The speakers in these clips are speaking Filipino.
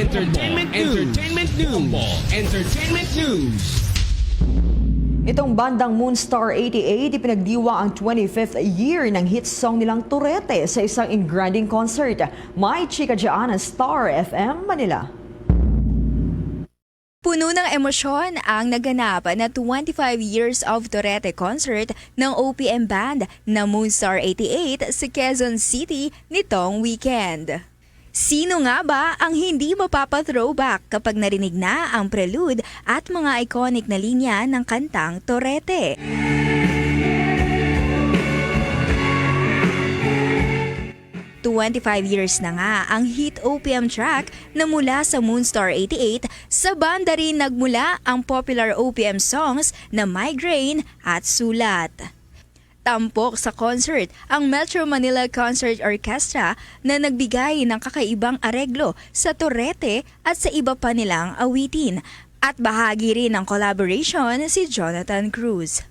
Entertainment News. Itong bandang Moonstar 88, ipinagdiwa ang 25th year ng hit song nilang Turete sa isang in-granding concert. May chika dyan ang Star FM Manila. Puno ng emosyon ang naganap na 25 Years of Turete concert ng OPM band na Moonstar 88 sa Quezon City nitong weekend. Sino nga ba ang hindi mapapa-throwback kapag narinig na ang prelude at mga iconic na linya ng kantang Turete? "25 years na nga ang hit OPM track na mula sa Moonstar 88, sa banda rin nagmula ang popular OPM songs na Migraine at Sulat. Tampok sa concert ang Metro Manila Concert Orchestra na nagbigay ng kakaibang areglo sa Turete at sa iba pa nilang awitin, at bahagi rin ng collaboration si Jonathan Cruz.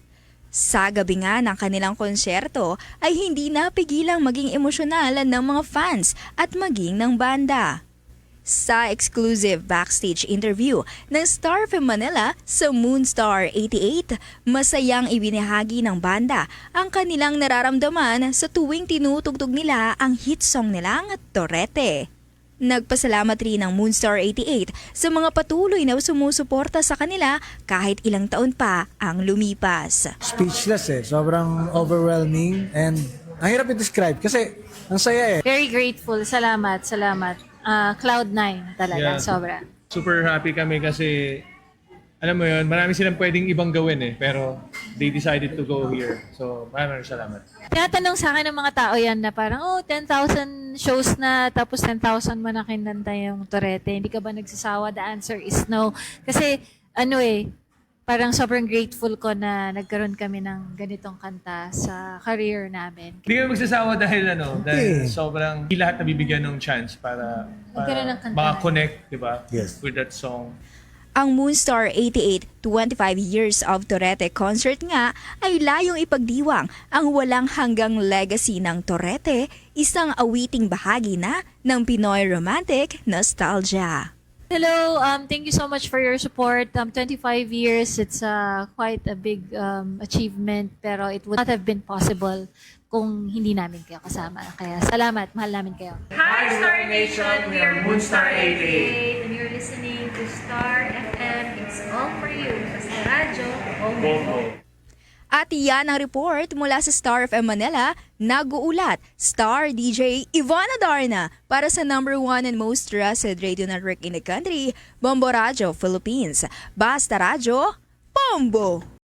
Sa gabi nga ng kanilang konsyerto ay hindi napigilang maging emosyonal ng mga fans at maging ng banda. Sa exclusive backstage interview ng Star FM Manila sa Moonstar 88, masayang ibinahagi ng banda ang kanilang nararamdaman sa tuwing tinutugtog nila ang hit song nilang Turete. Nagpasalamat rin ang Moonstar 88 sa mga patuloy na sumusuporta sa kanila kahit ilang taon pa ang lumipas. Speechless sobrang overwhelming and ang hirap i-describe kasi ang saya Very grateful. Salamat. Cloud9 talaga, sobra. Super happy kami kasi alam mo yun, marami silang pwedeng ibang gawin pero they decided to go here. So maraming salamat. Tinatanong sa akin ng mga tao yan na parang, 10,000 shows na tapos 10,000 mo na kinanta yung Turete. Hindi ka ba nagsasawa? The answer is no. Kasi parang sobrang grateful ko na nagkaroon kami ng ganitong kanta sa career namin. Hindi kami magsasawa dahil sobrang hindi lahat nabibigyan ng chance para Magkaroon ng kanta. maka-connect, di ba? Yes. With that song. Ang Moonstar 88 25 Years of Turete concert nga ay layong ipagdiwang ang walang hanggang legacy ng Turete, isang awiting bahagi na ng Pinoy romantic nostalgia. Hello, thank you so much for your support. 25 years, it's quite a big achievement, pero it would not have been possible kung hindi namin kayo kasama. Kaya salamat, mahal namin kayo. Hi Star Nation, we are Moonstar 88 and you're listening to Star FM. It's all for you. Basta radyo, all. At iyan ang report mula sa Star FM Manila, nag-uulat Star DJ Ivana Darna para sa #1 and most trusted radio network in the country, Bombo Radio Philippines. Basta Radyo, Bombo!